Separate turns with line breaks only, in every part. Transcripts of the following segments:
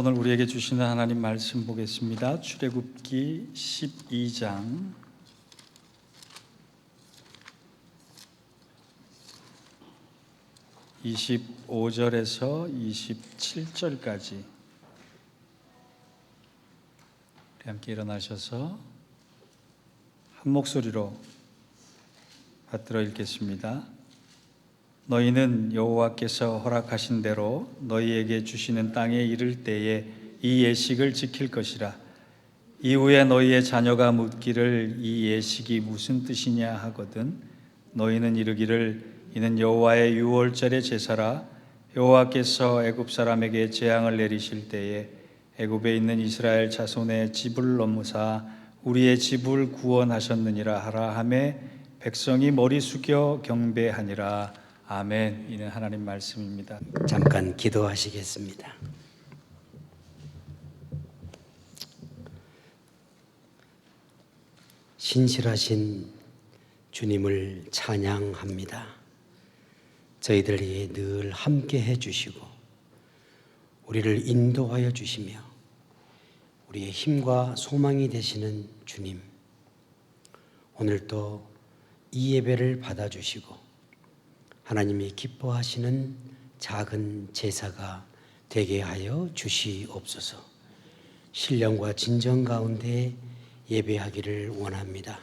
오늘 우리에게 주시는 하나님 말씀 보겠습니다. 출애굽기 12장 25절에서 27절까지 우리 함께 일어나셔서 한 목소리로 받들어 읽겠습니다. 너희는 여호와께서 허락하신 대로 너희에게 주시는 땅에 이를 때에 이 예식을 지킬 것이라. 이후에 너희의 자녀가 묻기를 이 예식이 무슨 뜻이냐 하거든 너희는 이르기를 이는 여호와의 유월절의 제사라. 여호와께서 애굽 사람에게 재앙을 내리실 때에 애굽에 있는 이스라엘 자손의 집을 넘으사 우리의 집을 구원하셨느니라 하라 하매 백성이 머리 숙여 경배하니라. 아멘. 이는 하나님 말씀입니다.
잠깐 기도하시겠습니다. 신실하신 주님을 찬양합니다. 저희들이 늘 함께 해주시고 우리를 인도하여 주시며 우리의 힘과 소망이 되시는 주님, 오늘도 이 예배를 받아주시고 하나님이 기뻐하시는 작은 제사가 되게 하여 주시옵소서. 신령과 진정 가운데 예배하기를 원합니다.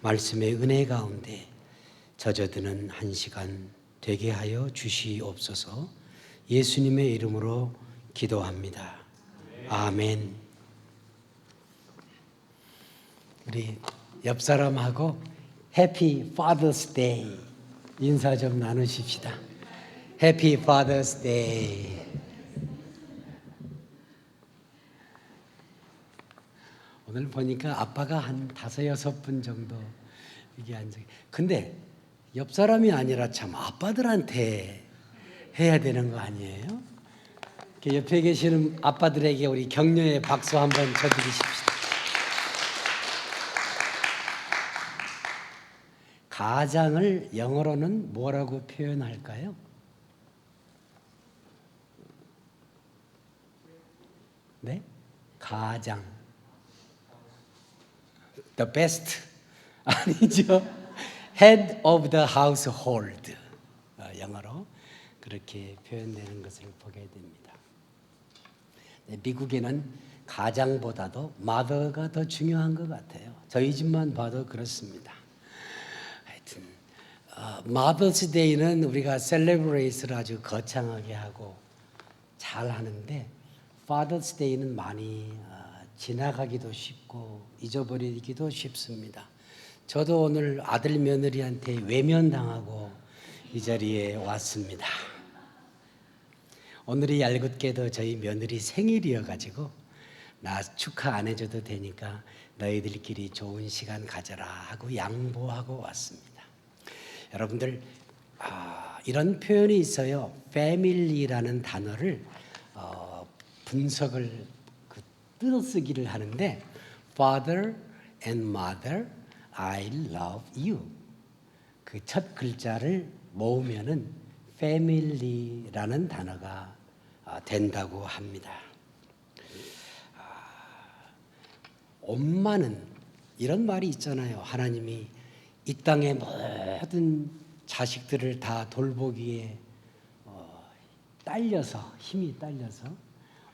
말씀의 은혜 가운데 젖어드는 한 시간 되게 하여 주시옵소서. 예수님의 이름으로 기도합니다. 아멘. 우리 옆 사람하고 해피 파더스 데이 인사 좀 나누십시다. 해피 파더스 데이. 오늘 보니까 아빠가 한 5-6분 정도 여기 앉아. 근데 옆 사람이 아니라 참 아빠들한테 해야 되는 거 아니에요? 옆에 계시는 아빠들에게 우리 격려의 박수 한번 쳐드리십시다. 가장을 영어로는 뭐라고 표현할까요? 네? 가장. The best. 아니죠. Head of the household. 영어로 그렇게 표현되는 것을 보게 됩니다. 미국에는 가장보다도 mother가 더 중요한 것 같아요. 저희 집만 봐도 그렇습니다. Mother's Day는 우리가 셀레브레이트를 아주 거창하게 하고 잘 하는데 Father's Day는 많이 지나가기도 쉽고 잊어버리기도 쉽습니다. 저도 오늘 아들 며느리한테 외면당하고 이 자리에 왔습니다. 오늘이 얄궂게도 저희 며느리 생일이어가지고 나 축하 안 해줘도 되니까 너희들끼리 좋은 시간 가져라 하고 양보하고 왔습니다. 여러분들 이런 표현이 있어요. family라는 단어를 분석을 뜯어쓰기를 하는데 Father and Mother, I love you. 그 첫 글자를 모으면은 family라는 단어가 된다고 합니다. 엄마는 이런 말이 있잖아요. 하나님이 이 땅의 모든 자식들을 다 돌보기에 딸려서 힘이 딸려서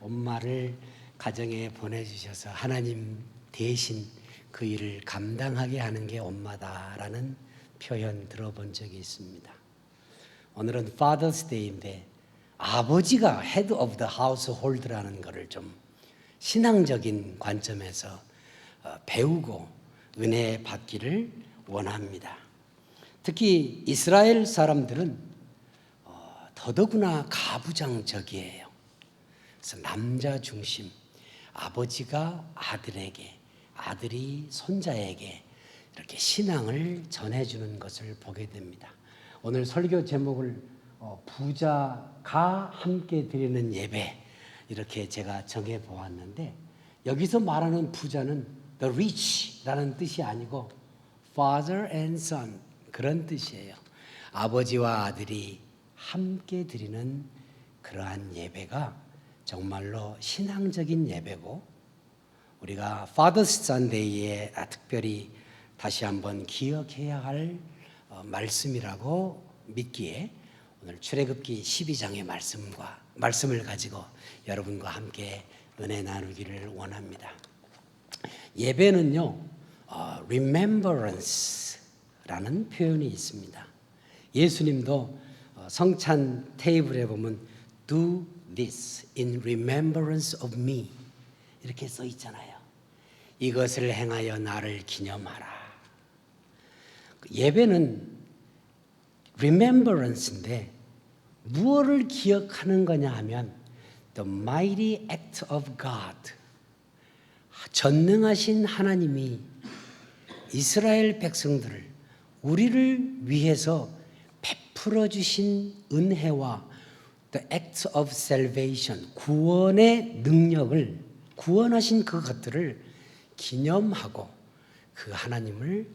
엄마를 가정에 보내주셔서 하나님 대신 그 일을 감당하게 하는 게 엄마다라는 표현 들어본 적이 있습니다. 오늘은 Father's Day인데 아버지가 Head of the Household라는 것을 좀 신앙적인 관점에서 배우고 은혜 받기를 원합니다. 특히 이스라엘 사람들은 더더구나 가부장적이에요. 그래서 남자 중심, 아버지가 아들에게, 아들이 손자에게 이렇게 신앙을 전해주는 것을 보게 됩니다. 오늘 설교 제목을 부자가 함께 드리는 예배 이렇게 제가 정해 보았는데 여기서 말하는 부자는 the rich라는 뜻이 아니고 father and son 그런 뜻이에요. 아버지와 아들이 함께 드리는 그러한 예배가 정말로 신앙적인 예배고 우리가 Father's Sunday에 특별히 다시 한번 기억해야 할 말씀이라고 믿기에 오늘 출애굽기 12장의 말씀을 가지고 여러분과 함께 은혜 나누기를 원합니다. 예배는요, remembrance라는 표현이 있습니다. 예수님도 성찬 테이블에 보면 do this in remembrance of me 이렇게 써 있잖아요. 이것을 행하여 나를 기념하라. 예배는 remembrance인데 무엇을 기억하는 거냐 하면 the mighty act of God, 전능하신 하나님이 이스라엘 백성들을 우리를 위해서 베풀어 주신 은혜와 the act of salvation, 구원의 능력을 구원하신 그것들을 기념하고 그 하나님을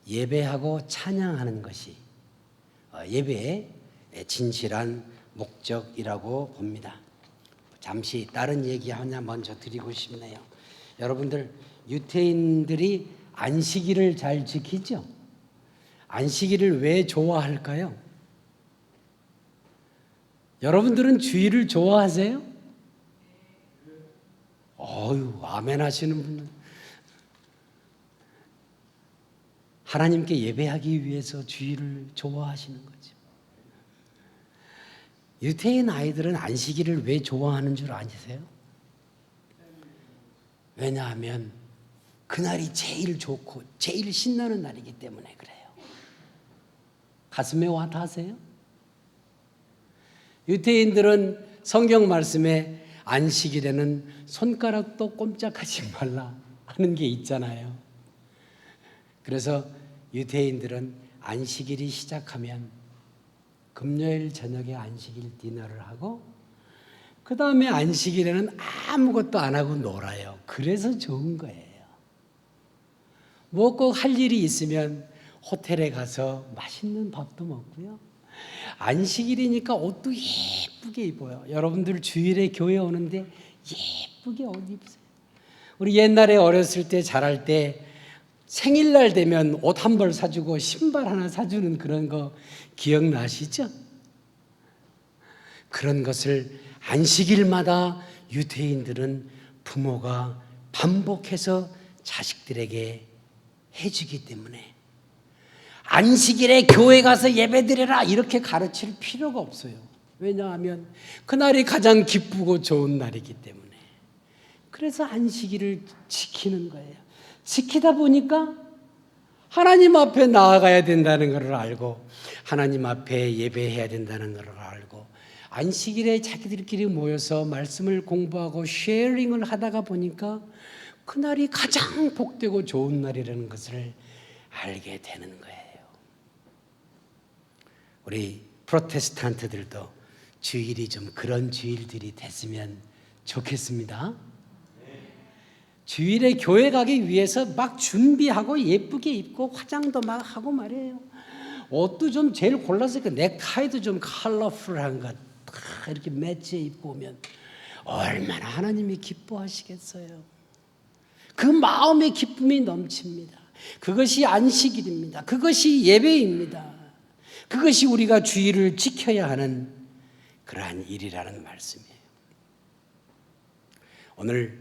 예배하고 찬양하는 것이 예배의 진실한 목적이라고 봅니다. 잠시 다른 얘기 하나 먼저 드리고 싶네요. 여러분들 유태인들이 안식일을 잘 지키죠? 안식일을 왜 좋아할까요? 여러분들은 주일을 좋아하세요? 아멘 하시는 분은 하나님께 예배하기 위해서 주일을 좋아하시는 거죠. 유태인 아이들은 안식일을 왜 좋아하는 줄 아세요? 왜냐하면 그날이 제일 좋고 제일 신나는 날이기 때문에 그래요. 가슴에 와 닿으세요? 유태인들은 성경 말씀에 안식일에는 손가락도 꼼짝하지 말라 하는 게 있잖아요. 그래서 유태인들은 안식일이 시작하면 금요일 저녁에 안식일 디너를 하고 그 다음에 안식일에는 아무것도 안 하고 놀아요. 그래서 좋은 거예요. 뭐 꼭 할 일이 있으면 호텔에 가서 맛있는 밥도 먹고요. 안식일이니까 옷도 예쁘게 입어요. 여러분들 주일에 교회 오는데 예쁘게 옷 입으세요. 우리 옛날에 어렸을 때 자랄 때 생일날 되면 옷 한 벌 사주고 신발 하나 사주는 그런 거 기억나시죠? 그런 것을 안식일마다 유대인들은 부모가 반복해서 자식들에게 해주기 때문에 안식일에 교회 가서 예배드려라 이렇게 가르칠 필요가 없어요. 왜냐하면 그날이 가장 기쁘고 좋은 날이기 때문에. 그래서 안식일을 지키는 거예요. 지키다 보니까 하나님 앞에 나아가야 된다는 것을 알고 하나님 앞에 예배해야 된다는 것을 알고 안식일에 자기들끼리 모여서 말씀을 공부하고 쉐어링을 하다가 보니까 그날이 가장 복되고 좋은 날이라는 것을 알게 되는 거예요. 우리 프로테스탄트들도 주일이 좀 그런 주일들이 됐으면 좋겠습니다. 주일에 교회 가기 위해서 막 준비하고 예쁘게 입고 화장도 막 하고 말이에요. 옷도 좀 제일 골라서 그 넥타이도 좀 컬러풀한 것 이렇게 매치해 입고 오면 얼마나 하나님이 기뻐하시겠어요. 그 마음의 기쁨이 넘칩니다. 그것이 안식일입니다. 그것이 예배입니다. 그것이 우리가 주일을 지켜야 하는 그러한 일이라는 말씀이에요. 오늘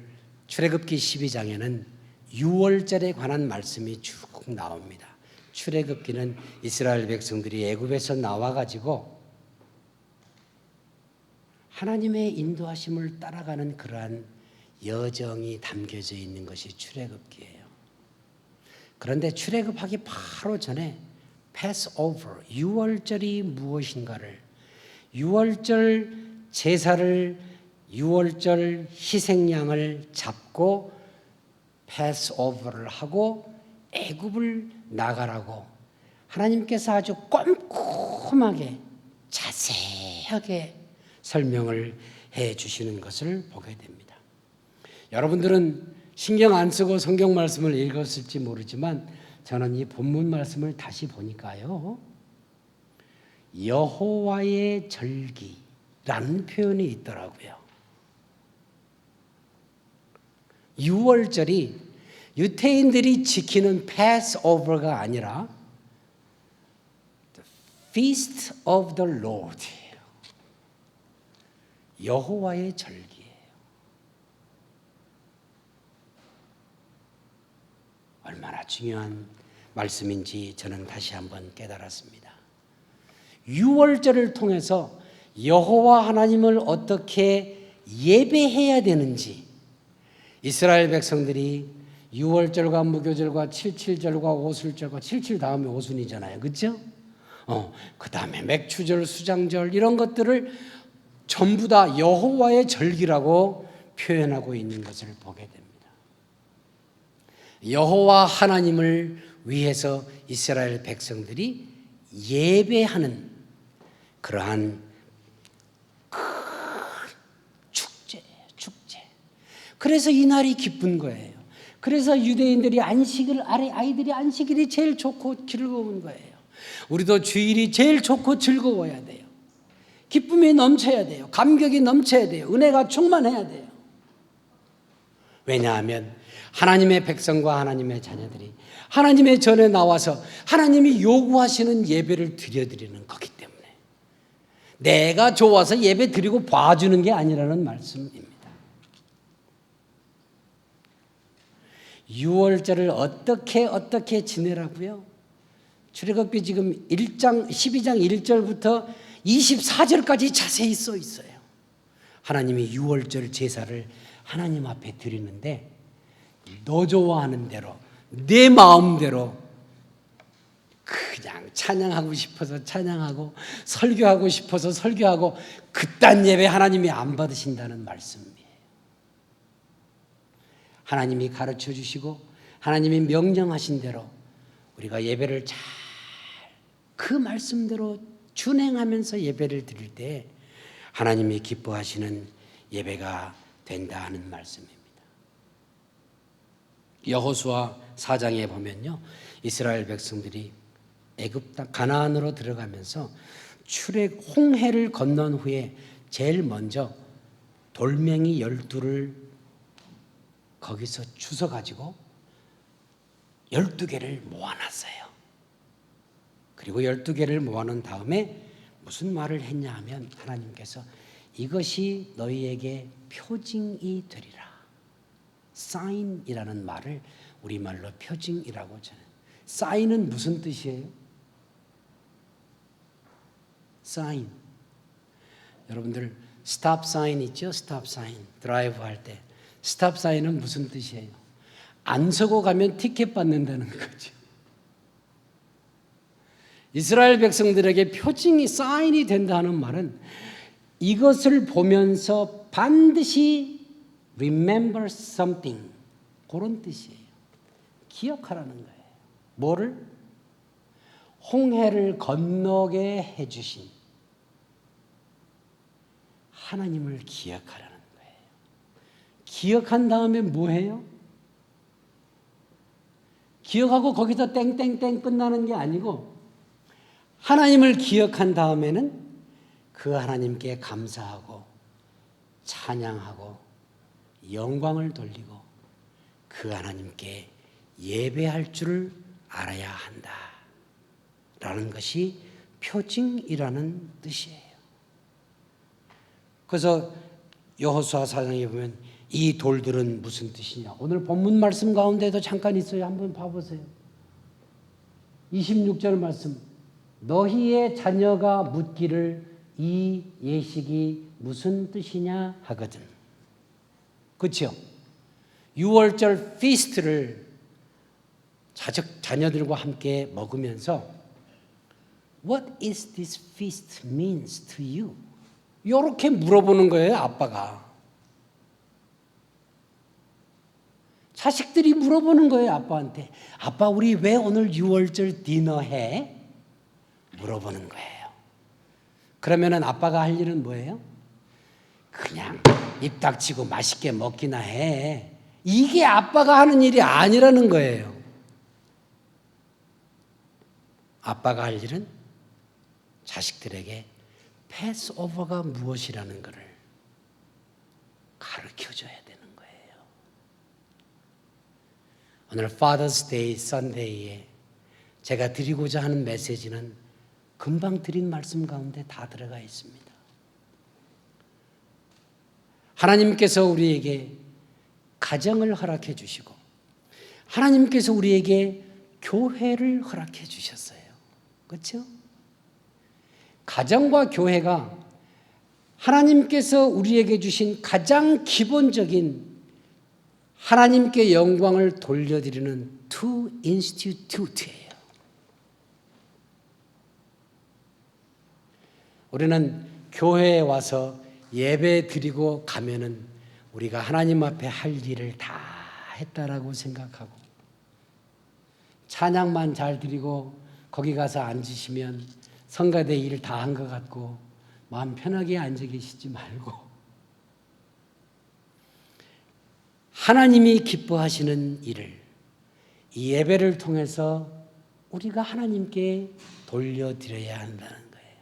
출애굽기 12장에는 유월절에 관한 말씀이 쭉 나옵니다. 출애굽기는 이스라엘 백성들이 애굽에서 나와가지고 하나님의 인도하심을 따라가는 그러한 여정이 담겨져 있는 것이 출애굽기예요. 그런데 출애굽하기 바로 전에 패스오버, 유월절이 무엇인가를, 유월절 제사를, 유월절 희생양을 잡고 패스오버를 하고 애굽을 나가라고 하나님께서 아주 꼼꼼하게 자세하게 설명을 해 주시는 것을 보게 됩니다. 여러분들은 신경 안 쓰고 성경 말씀을 읽었을지 모르지만 저는 이 본문 말씀을 다시 보니까요. 여호와의 절기라는 표현이 있더라고요. 유월절이 유대인들이 지키는 패스오버가 아니라 Feast of the Lord, 여호와의 절기예요. 얼마나 중요한 말씀인지 저는 다시 한번 깨달았습니다. 유월절을 통해서 여호와 하나님을 어떻게 예배해야 되는지, 이스라엘 백성들이 유월절과 무교절과 칠칠절과 오순절과 칠칠 다음에 오순이잖아요. 그렇죠? 그 다음에 맥추절, 수장절 이런 것들을 전부 다 여호와의 절기라고 표현하고 있는 것을 보게 됩니다. 여호와 하나님을 위해서 이스라엘 백성들이 예배하는 그러한 큰 축제. 그래서 이 날이 기쁜 거예요. 그래서 유대인들이 아이들이 안식일이 제일 좋고 즐거운 거예요. 우리도 주일이 제일 좋고 즐거워야 돼요. 기쁨이 넘쳐야 돼요. 감격이 넘쳐야 돼요. 은혜가 충만해야 돼요. 왜냐하면 하나님의 백성과 하나님의 자녀들이 하나님의 전에 나와서 하나님이 요구하시는 예배를 드려드리는 거기 때문에 내가 좋아서 예배 드리고 봐주는 게 아니라는 말씀입니다. 유월절을 어떻게 지내라고요? 출애굽기 지금 12장 1절부터 24절까지 자세히 써 있어요. 하나님이 유월절 제사를 하나님 앞에 드리는데 너 좋아하는 대로 내 마음대로 그냥 찬양하고 싶어서 찬양하고 설교하고 싶어서 설교하고 그딴 예배 하나님이 안 받으신다는 말씀이에요. 하나님이 가르쳐 주시고 하나님이 명령하신 대로 우리가 예배를 잘 그 말씀대로 준행하면서 예배를 드릴 때 하나님이 기뻐하시는 예배가 된다 하는 말씀입니다. 여호수아 4장에 보면요, 이스라엘 백성들이 애굽 땅 가나안으로 들어가면서 홍해를 건넌 후에 제일 먼저 돌멩이 12를 거기서 주워 가지고 12개를 모아놨어요. 그리고 12개를 모아놓은 다음에 무슨 말을 했냐 하면 하나님께서 이것이 너희에게 표징이 되리라. 사인이라는 말을 우리말로 표징이라고 전해요. 사인은 무슨 뜻이에요? 사인. 여러분들 스탑 사인 있죠? 스탑 사인. 드라이브 할 때 스탑 사인은 무슨 뜻이에요? 안 서고 가면 티켓 받는다는 거죠. 이스라엘 백성들에게 표징이 사인이 된다는 말은 이것을 보면서 반드시 remember something, 그런 뜻이에요. 기억하라는 거예요. 뭐를? 홍해를 건너게 해주신 하나님을 기억하라는 거예요. 기억한 다음에 뭐 해요? 기억하고 거기서 땡땡땡 끝나는 게 아니고 하나님을 기억한 다음에는 그 하나님께 감사하고 찬양하고 영광을 돌리고 그 하나님께 예배할 줄을 알아야 한다 라는 것이 표징이라는 뜻이에요. 그래서 여호수아 4장에 보면 이 돌들은 무슨 뜻이냐, 오늘 본문 말씀 가운데도 잠깐 있어요. 한번 봐보세요. 26절 말씀, 너희의 자녀가 묻기를 이 예식이 무슨 뜻이냐 하거든. 그렇죠? 6월절 피스트를 자녀들과 함께 먹으면서 What is this feast means to you? 이렇게 물어보는 거예요, 아빠가. 자식들이 물어보는 거예요, 아빠한테. 아빠, 우리 왜 오늘 6월절 디너 해? 물어보는 거예요. 그러면은 아빠가 할 일은 뭐예요? 그냥 입 닥치고 맛있게 먹기나 해. 이게 아빠가 하는 일이 아니라는 거예요. 아빠가 할 일은 자식들에게 패스오버가 무엇이라는 것을 가르쳐줘야 되는 거예요. 오늘 Father's Day, Sunday에 제가 드리고자 하는 메시지는 금방 드린 말씀 가운데 다 들어가 있습니다. 하나님께서 우리에게 가정을 허락해 주시고 하나님께서 우리에게 교회를 허락해 주셨어요. 그렇죠? 가정과 교회가 하나님께서 우리에게 주신 가장 기본적인 하나님께 영광을 돌려드리는 two institute예요. 우리는 교회에 와서 예배 드리고 가면은 우리가 하나님 앞에 할 일을 다 했다라고 생각하고 찬양만 잘 드리고 거기 가서 앉으시면 성가대 일 다 한 것 같고 마음 편하게 앉아 계시지 말고 하나님이 기뻐하시는 일을 이 예배를 통해서 우리가 하나님께 돌려드려야 한다는 거예요.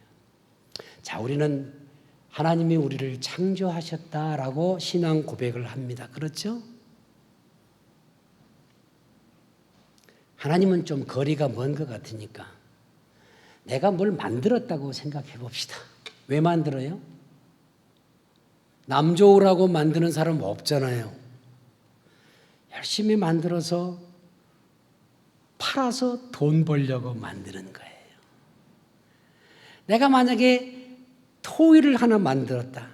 자, 우리는 하나님이 우리를 창조하셨다라고 신앙 고백을 합니다. 그렇죠? 하나님은 좀 거리가 먼 것 같으니까 내가 뭘 만들었다고 생각해 봅시다. 왜 만들어요? 남 좋으라고 만드는 사람 없잖아요. 열심히 만들어서 팔아서 돈 벌려고 만드는 거예요. 내가 만약에 토이를 하나 만들었다.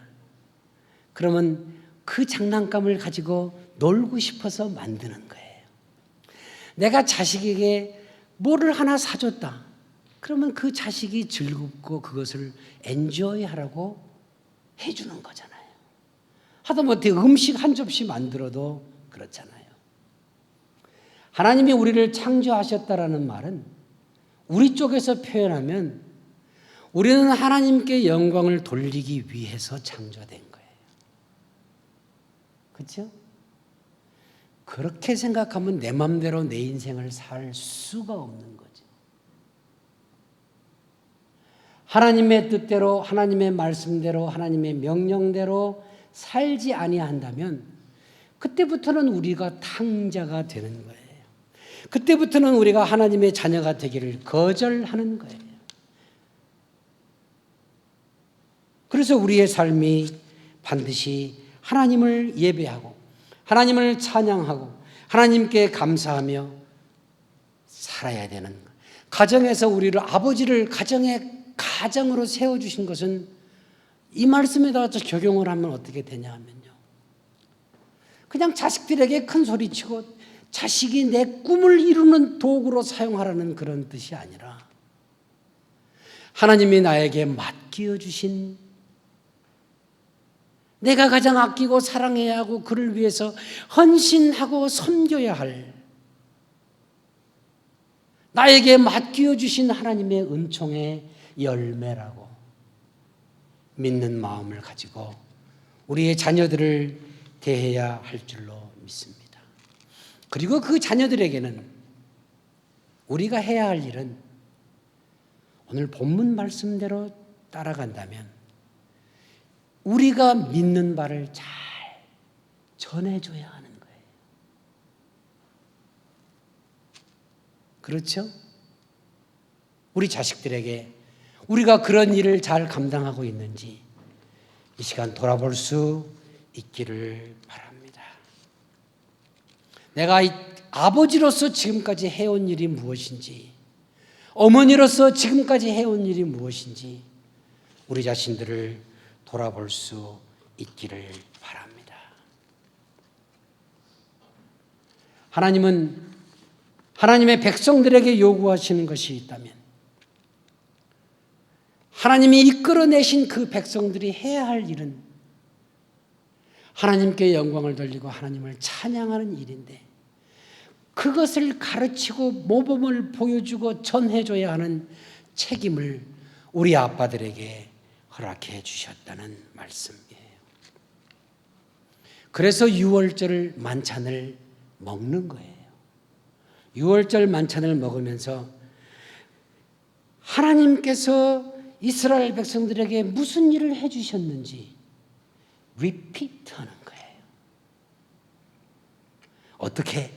그러면 그 장난감을 가지고 놀고 싶어서 만드는 거예요. 내가 자식에게 뭐를 하나 사줬다. 그러면 그 자식이 즐겁고 그것을 엔조이하라고 해주는 거잖아요. 하다못해 음식 한 접시 만들어도 그렇잖아요. 하나님이 우리를 창조하셨다라는 말은 우리 쪽에서 표현하면 우리는 하나님께 영광을 돌리기 위해서 창조된 거예요. 그렇죠? 그렇게 생각하면 내 맘대로 내 인생을 살 수가 없는 거죠. 하나님의 뜻대로, 하나님의 말씀대로, 하나님의 명령대로 살지 아니한다면 그때부터는 우리가 탕자가 되는 거예요. 그때부터는 우리가 하나님의 자녀가 되기를 거절하는 거예요. 그래서 우리의 삶이 반드시 하나님을 예배하고 하나님을 찬양하고 하나님께 감사하며 살아야 되는 것. 가정에서 우리를 아버지를 가정으로 세워주신 것은 이 말씀에다가 적용을 하면 어떻게 되냐 하면요. 그냥 자식들에게 큰 소리치고 자식이 내 꿈을 이루는 도구로 사용하라는 그런 뜻이 아니라 하나님이 나에게 맡겨 주신 내가 가장 아끼고 사랑해야 하고 그를 위해서 헌신하고 섬겨야 할 나에게 맡겨 주신 하나님의 은총의 열매라고 믿는 마음을 가지고 우리의 자녀들을 대해야 할 줄로 믿습니다. 그리고 그 자녀들에게는 우리가 해야 할 일은 오늘 본문 말씀대로 따라간다면 우리가 믿는 바를 잘 전해줘야 하는 거예요. 그렇죠? 우리 자식들에게 우리가 그런 일을 잘 감당하고 있는지 이 시간 돌아볼 수 있기를 바랍니다. 내가 아버지로서 지금까지 해온 일이 무엇인지, 어머니로서 지금까지 해온 일이 무엇인지 우리 자신들을 돌아볼 수 있기를 바랍니다. 하나님은 하나님의 백성들에게 요구하시는 것이 있다면 하나님이 이끌어내신 그 백성들이 해야 할 일은 하나님께 영광을 돌리고 하나님을 찬양하는 일인데 그것을 가르치고 모범을 보여주고 전해줘야 하는 책임을 우리 아빠들에게 허락해 주셨다는 말씀이에요. 그래서 유월절 만찬을 먹는 거예요. 유월절 만찬을 먹으면서 하나님께서 이스라엘 백성들에게 무슨 일을 해주셨는지 리피트하는 거예요. 어떻게?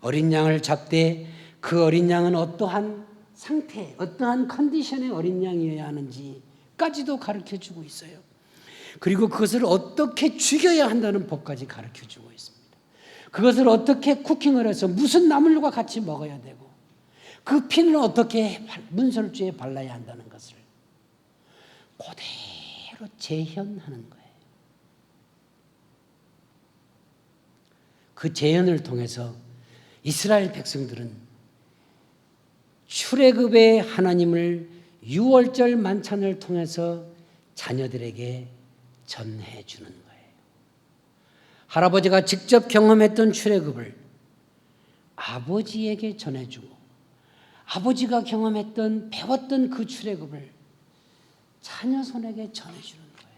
어린 양을 잡되 그 어린 양은 어떠한 상태, 어떠한 컨디션의 어린 양이어야 하는지까지도 가르쳐주고 있어요. 그리고 그것을 어떻게 죽여야 한다는 법까지 가르쳐주고 있습니다. 그것을 어떻게 쿠킹을 해서 무슨 나물과 같이 먹어야 되고 그 피는 어떻게 문설주에 발라야 한다는 것을 그대로 재현하는 거예요. 그 재현을 통해서 이스라엘 백성들은 출애굽의 하나님을 유월절 만찬을 통해서 자녀들에게 전해주는 거예요. 할아버지가 직접 경험했던 출애굽을 아버지에게 전해주고 아버지가 경험했던 배웠던 그 출애굽을 자녀 손에게 전해주는 거예요.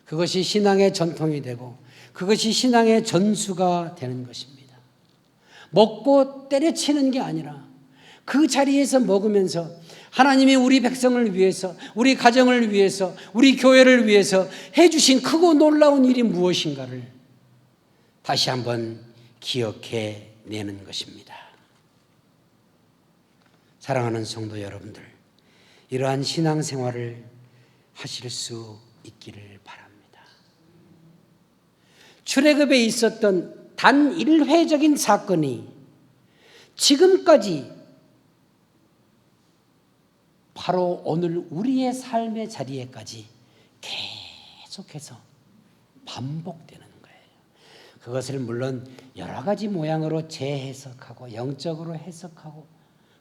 그것이 신앙의 전통이 되고 그것이 신앙의 전수가 되는 것입니다. 먹고 때려치는 게 아니라 그 자리에서 먹으면서 하나님이 우리 백성을 위해서, 우리 가정을 위해서, 우리 교회를 위해서 해주신 크고 놀라운 일이 무엇인가를 다시 한번 기억해 내는 것입니다. 사랑하는 성도 여러분들, 이러한 신앙생활을 하실 수 있기를 바랍니다. 출애굽에 있었던 단 1회적인 사건이 지금까지 바로 오늘 우리의 삶의 자리에까지 계속해서 반복되는 거예요. 그것을 물론 여러 가지 모양으로 재해석하고 영적으로 해석하고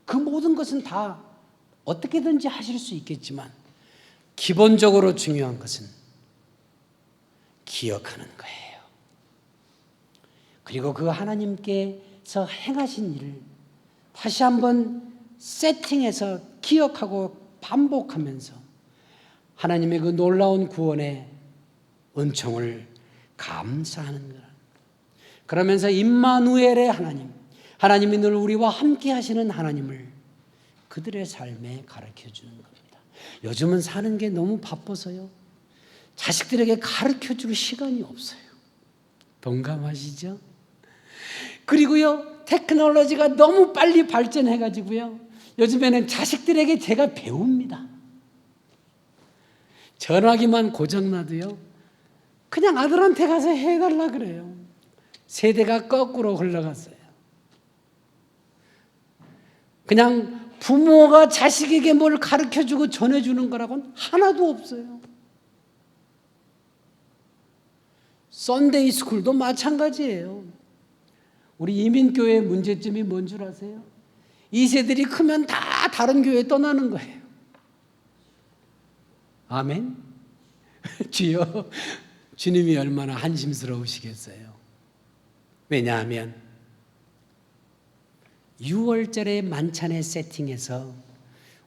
그 모든 것은 다 어떻게든지 하실 수 있겠지만 기본적으로 중요한 것은 기억하는 거예요. 그리고 그 하나님께서 행하신 일을 다시 한번 세팅해서 기억하고 반복하면서 하나님의 그 놀라운 구원의 은총을 감사하는 것. 그러면서 임마누엘의 하나님, 하나님이 늘 우리와 함께 하시는 하나님을 그들의 삶에 가르쳐주는 겁니다. 요즘은 사는 게 너무 바빠서요. 자식들에게 가르쳐줄 시간이 없어요. 동감하시죠? 그리고요, 테크놀로지가 너무 빨리 발전해가지고요, 요즘에는 자식들에게 제가 배웁니다. 전화기만 고장나도요, 그냥 아들한테 가서 해달라 그래요. 세대가 거꾸로 흘러갔어요. 그냥 부모가 자식에게 뭘 가르쳐주고 전해주는 거라고는 하나도 없어요. 썬데이 스쿨도 마찬가지예요. 우리 이민교회의 문제점이 뭔 줄 아세요? 2세들이 크면 다 다른 교회에 떠나는 거예요. 아멘? 주여, 주님이 얼마나 한심스러우시겠어요. 왜냐하면 6월절의 만찬의 세팅에서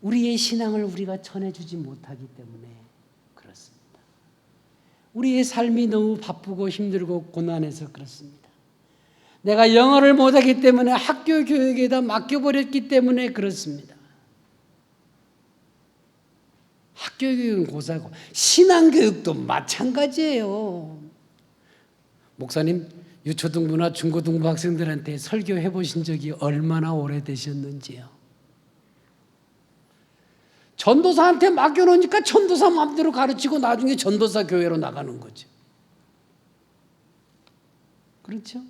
우리의 신앙을 우리가 전해주지 못하기 때문에 그렇습니다. 우리의 삶이 너무 바쁘고 힘들고 고난해서 그렇습니다. 내가 영어를 못하기 때문에 학교 교육에다 맡겨버렸기 때문에 그렇습니다. 학교 교육은 고사고 신앙교육도 마찬가지예요. 목사님, 유초등부나 중고등부 학생들한테 설교해 보신 적이 얼마나 오래되셨는지요? 전도사한테 맡겨놓으니까 전도사 마음대로 가르치고 나중에 전도사 교회로 나가는 거죠. 그렇죠?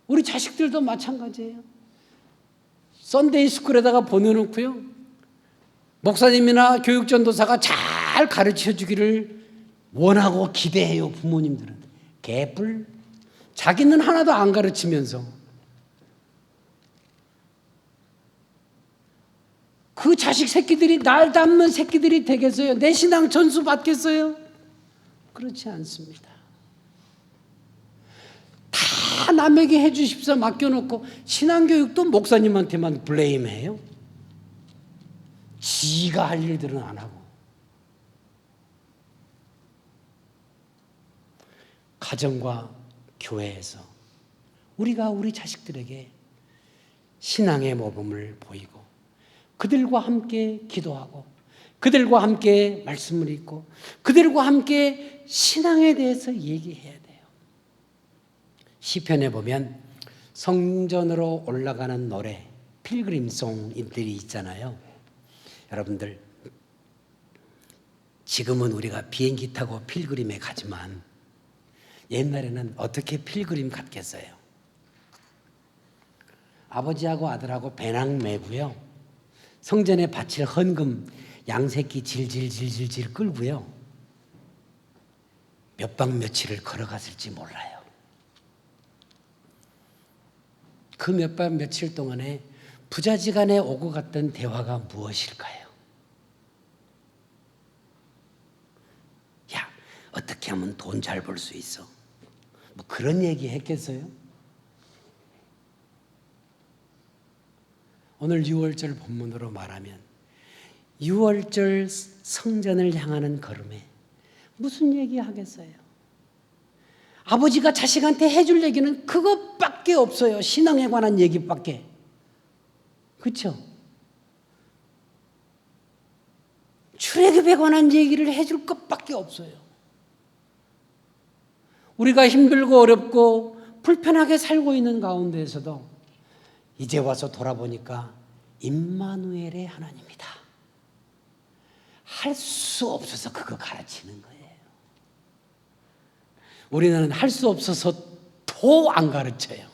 우리 자식들도 마찬가지예요. 썬데이 스쿨에다가 보내놓고요, 목사님이나 교육전도사가 잘 가르쳐 주기를 원하고 기대해요. 부모님들은 개뿔. 자기는 하나도 안 가르치면서 그 자식 새끼들이 날 닮는 새끼들이 되겠어요? 내 신앙 전수 받겠어요? 그렇지 않습니다. 다 남에게 해주십사 맡겨놓고 신앙교육도 목사님한테만 블레임해요. 지가 할 일들은 안 하고. 가정과 교회에서 우리가 우리 자식들에게 신앙의 모범을 보이고 그들과 함께 기도하고 그들과 함께 말씀을 읽고 그들과 함께 신앙에 대해서 얘기해야 돼요. 시편에 보면 성전으로 올라가는 노래, 필그림송들이 있잖아요. 여러분들, 지금은 우리가 비행기 타고 필그림에 가지만 옛날에는 어떻게 필그림 갔겠어요? 아버지하고 아들하고 배낭 메고요, 성전에 바칠 헌금 양새끼 질질질질질 끌고요, 몇 박 며칠을 걸어갔을지 몰라요. 그 몇 박 며칠 동안에 부자지간에 오고 갔던 대화가 무엇일까요? 야, 어떻게 하면 돈 잘 벌 수 있어? 뭐 그런 얘기 했겠어요? 오늘 6월절 본문으로 말하면 6월절 성전을 향하는 걸음에 무슨 얘기 하겠어요? 아버지가 자식한테 해줄 얘기는 그것밖에 없어요. 신앙에 관한 얘기밖에. 그렇죠? 출애굽에 관한 얘기를 해줄 것밖에 없어요. 우리가 힘들고 어렵고 불편하게 살고 있는 가운데에서도 이제 와서 돌아보니까 임마누엘의 하나님이다. 할 수 없어서 그거 가르치는 거예요. 우리는 할 수 없어서 더 안 가르쳐요.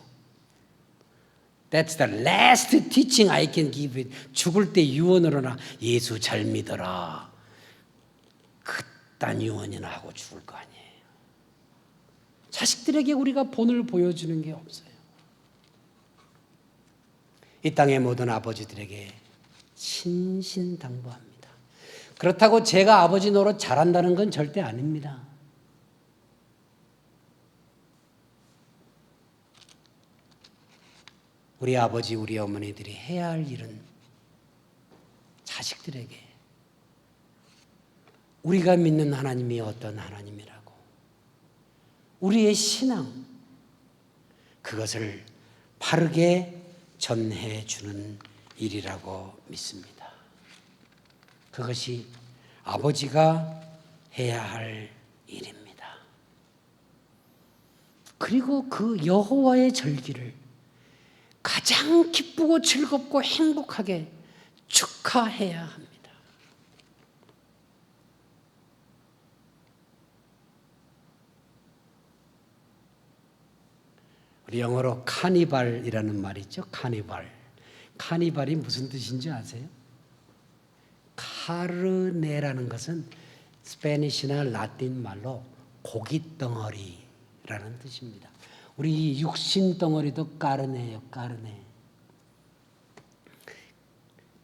That's the last teaching I can give you. 죽을 때 유언으로나 예수 잘 믿어라. 그딴 유언이나 하고 죽을 거 아니에요. 자식들에게 우리가 본을 보여주는 게 없어요. 이 땅의 모든 아버지들에게 신신당부합니다. 그렇다고 제가 아버지 노릇 잘한다는 건 절대 아닙니다. 우리 아버지, 우리 어머니들이 해야 할 일은 자식들에게 우리가 믿는 하나님이 어떤 하나님이라고, 우리의 신앙, 그것을 바르게 전해주는 일이라고 믿습니다. 그것이 아버지가 해야 할 일입니다. 그리고 그 여호와의 절기를 가장 기쁘고 즐겁고 행복하게 축하해야 합니다. 우리 영어로 카니발이라는 말이 있죠. 카니발. 카니발이 무슨 뜻인지 아세요? 카르네라는 것은 스페니시나 라틴 말로 고깃덩어리라는 뜻입니다. 우리 육신 덩어리도 까르네예요. 까르네.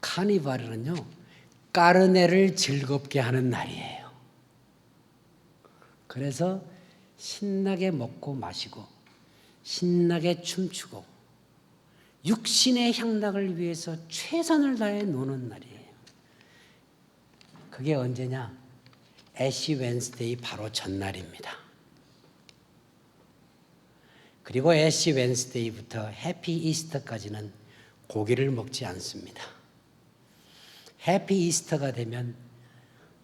카니발은요, 까르네를 즐겁게 하는 날이에요. 그래서 신나게 먹고 마시고 신나게 춤추고 육신의 향락을 위해서 최선을 다해 노는 날이에요. 그게 언제냐? 애쉬 웬스데이 바로 전날입니다. 그리고 애쉬 웬스데이부터 해피 이스터까지는 고기를 먹지 않습니다. 해피 이스터가 되면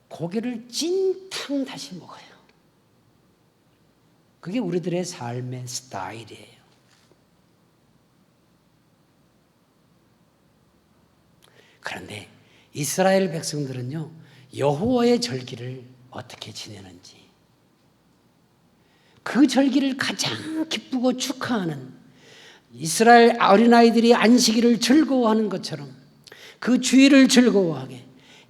고기를 찐탕 다시 먹어요. 그게 우리들의 삶의 스타일이에요. 그런데 이스라엘 백성들은요, 여호와의 절기를 어떻게 지내는지, 그 절기를 가장 기쁘고 축하하는, 이스라엘 어린아이들이 안식일을 즐거워하는 것처럼 그 주일을 즐거워하게,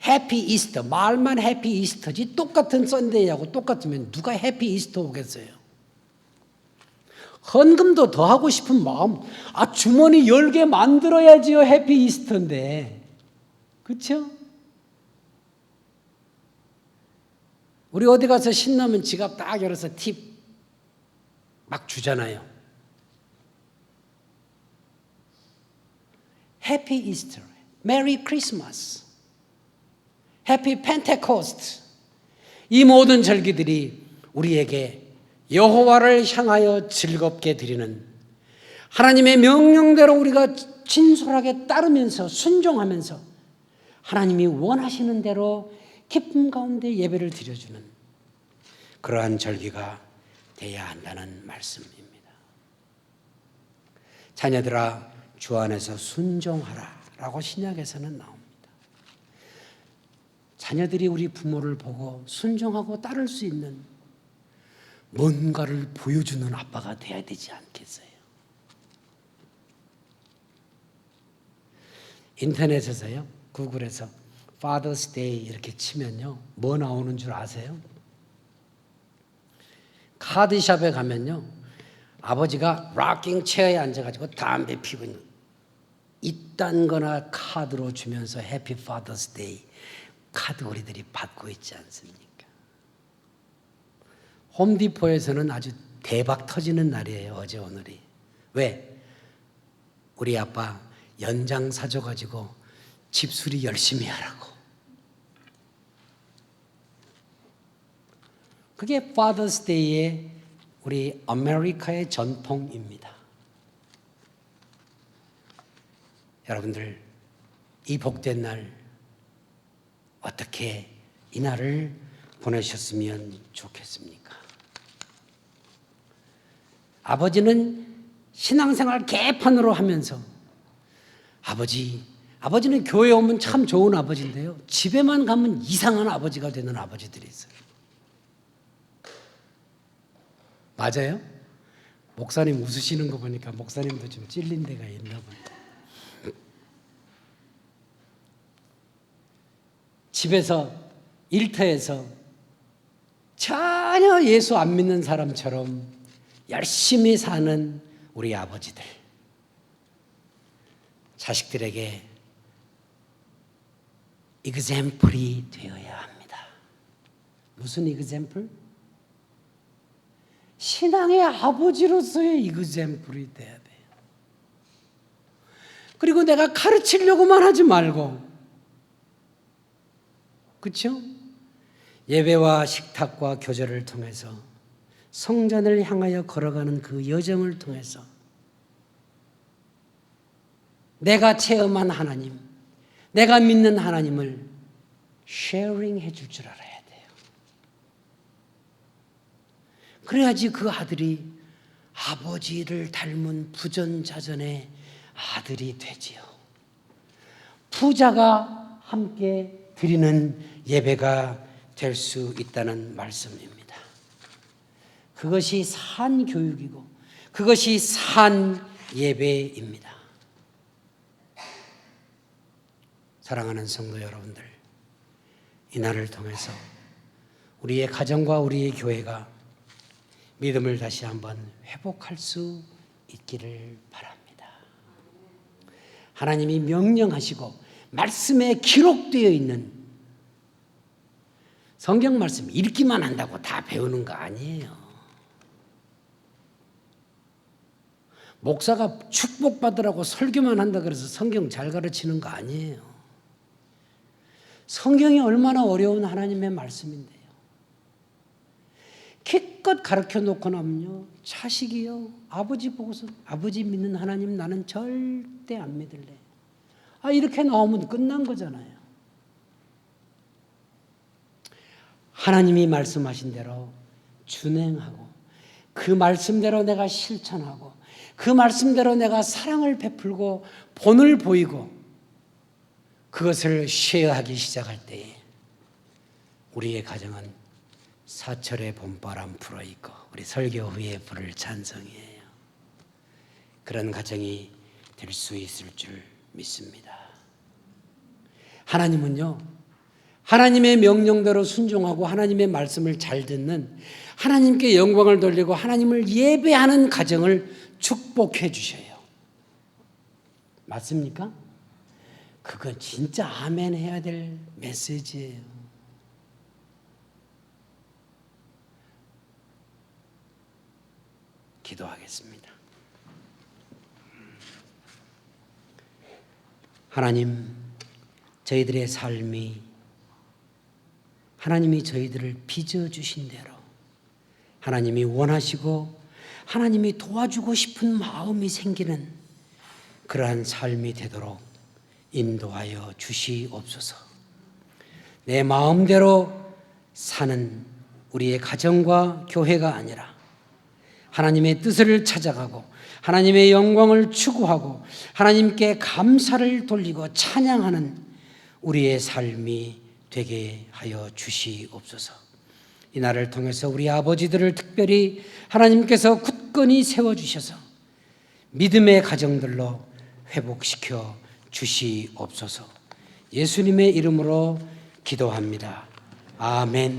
해피 이스터, 말만 해피 이스터지 똑같은 썬데이하고 똑같으면 누가 해피 이스터 오겠어요? 헌금도 더 하고 싶은 마음, 주머니 10개 만들어야지요. 해피 이스터인데. 그렇죠? 우리 어디 가서 신나면 지갑 딱 열어서 팁 막 주잖아요. 해피 이스터, 메리 크리스마스, 해피 펜테코스트, 이 모든 절기들이 우리에게 여호와를 향하여 즐겁게 드리는, 하나님의 명령대로 우리가 진솔하게 따르면서 순종하면서 하나님이 원하시는 대로 기쁨 가운데 예배를 드려주는 그러한 절기가 돼야 한다는 말씀입니다. 자녀들아 주 안에서 순종하라 라고 신약에서는 나옵니다. 자녀들이 우리 부모를 보고 순종하고 따를 수 있는 뭔가를 보여주는 아빠가 돼야 되지 않겠어요? 인터넷에서요, 구글에서 Father's Day 이렇게 치면요, 뭐 나오는 줄 아세요? 카드샵에 가면요, 아버지가 락킹 체어에 앉아가지고 담배 피고 있는 이딴 거나 카드로 주면서 해피 파더스 데이 카드 우리들이 받고 있지 않습니까? 홈디포에서는 아주 대박 터지는 날이에요, 어제 오늘이. 왜? 우리 아빠 연장 사줘가지고 집수리 열심히 하라고. 그게 파더스 데이의 우리 아메리카의 전통입니다. 여러분들 이 복된 날 어떻게 이 날을 보내셨으면 좋겠습니까? 아버지는 신앙생활 개판으로 하면서 아버지는 교회 오면 참 좋은 아버지인데요, 집에만 가면 이상한 아버지가 되는 아버지들이 있어요. 맞아요? 목사님 웃으시는 거 보니까 목사님도 좀 찔린 데가 있나 봐요. 집에서 일터에서 전혀 예수 안 믿는 사람처럼 열심히 사는 우리 아버지들, 자식들에게 example이 되어야 합니다. 무슨 example? 신앙의 아버지로서의 example이 돼야 돼요. 그리고 내가 가르치려고만 하지 말고, 그렇죠? 예배와 식탁과 교제를 통해서 성전을 향하여 걸어가는 그 여정을 통해서 내가 체험한 하나님, 내가 믿는 하나님을 쉐어링 해줄 줄 알아야 돼요. 그래야지 그 아들이 아버지를 닮은 부전자전의 아들이 되지요. 부자가 함께 드리는 예배가 될 수 있다는 말씀입니다. 그것이 산 교육이고 그것이 산 예배입니다. 사랑하는 성도 여러분들, 이 날을 통해서 우리의 가정과 우리의 교회가 믿음을 다시 한번 회복할 수 있기를 바랍니다. 하나님이 명령하시고 말씀에 기록되어 있는 성경 말씀 읽기만 한다고 다 배우는 거 아니에요. 목사가 축복받으라고 설교만 한다 그래서 성경 잘 가르치는 거 아니에요. 성경이 얼마나 어려운 하나님의 말씀인데요. 기껏 가르쳐 놓고 나면요, 자식이요, 아버지 보고서 아버지 믿는 하나님 나는 절대 안 믿을래. 이렇게 나오면 끝난 거잖아요. 하나님이 말씀하신 대로 준행하고 그 말씀대로 내가 실천하고 그 말씀대로 내가 사랑을 베풀고 본을 보이고 그것을 쉐어하기 시작할 때에 우리의 가정은 사철의 봄바람 불어있고 우리 설교 후에 부를 찬송이에요. 그런 가정이 될 수 있을 줄 믿습니다. 하나님은요, 하나님의 명령대로 순종하고 하나님의 말씀을 잘 듣는, 하나님께 영광을 돌리고 하나님을 예배하는 가정을 축복해 주셔요. 맞습니까? 그건 진짜 아멘 해야 될 메시지예요. 기도하겠습니다. 하나님, 저희들의 삶이 하나님이 저희들을 빚어주신 대로 하나님이 원하시고 하나님이 도와주고 싶은 마음이 생기는 그러한 삶이 되도록 인도하여 주시옵소서. 내 마음대로 사는 우리의 가정과 교회가 아니라 하나님의 뜻을 찾아가고 하나님의 영광을 추구하고 하나님께 감사를 돌리고 찬양하는 우리의 삶이 되게 하여 주시옵소서. 이 날을 통해서 우리 아버지들을 특별히 하나님께서 굳건히 세워주셔서 믿음의 가정들로 회복시켜 주시옵소서. 예수님의 이름으로 기도합니다. 아멘.